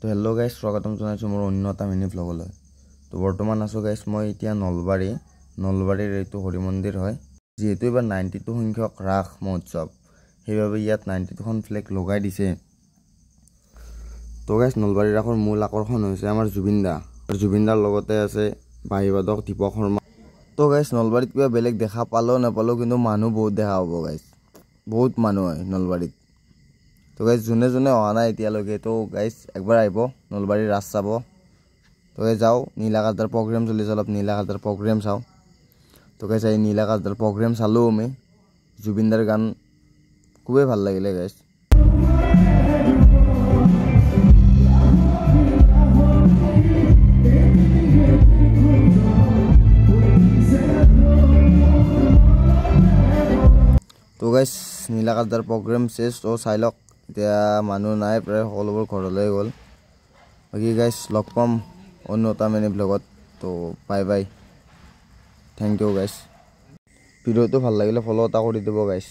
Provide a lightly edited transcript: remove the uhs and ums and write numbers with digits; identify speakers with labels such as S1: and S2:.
S1: তো hello' guys, স্বাগতম জনাইছোঁ মোৰ অন্য এটা মিনি ভ্লগলৈ। তো বৰ্তমান আছোঁ গাইজ মই এতিয়া নলবাৰীৰ এইটো হৰি মন্দিৰ হয়। যিহেতু এইবাৰ 92 সংখ্যক ৰাস মহোৎসৱ, সেইবাবে ইয়াত 92খন ফ্লেগ লগাই দিছে। তো গাইজ নলবাৰীৰ ৰাসৰ মূল আকৰ্ষণ হৈছে আমাৰ জুবিনদাৰ লগতে আছে বাহিবাদক দীপক শৰ্মা। তো গাইজ নলবাৰীত কিবা বেলেগ দেখা পালেও নাপালেও কিন্তু মানুহ বহুত দেখা পাব গাইজ, বহুত মানুহ হয় নলবাৰীত। তো গাইজ যোনে অহা নাই এতিয়ালৈকে, তো গাইজ একবাৰ আহিব নলবাৰীৰ ৰাস চাব। তো গাইজ যাওঁ, নীলাকাজদাৰ প্ৰগ্ৰেম চলিছে, অলপ নীলাকাজদাৰ প্ৰগ্ৰেম চাওঁ। তো গাইজ এই নীলাকাজদাৰ প্ৰগ্ৰেম চালোঁ আমি, জুবিনদাৰ গান খুবেই ভাল লাগিলে গাইজ। তো গাইজ নীলাকাজদাৰ প্ৰগ্ৰেম চেছ, তো চাই লওক। এতিয়া মানুহ নাই, প্ৰায় সকলোবোৰ ঘৰলৈ গ'ল। বাকী গাইজ লগ পাম অন্য এটা মিনি ব্লগত। তো bye bye, thank you guys. ভিডিঅ'টো ভাল লাগিলে ফ'ল' এটা কৰি দিব গাইজ।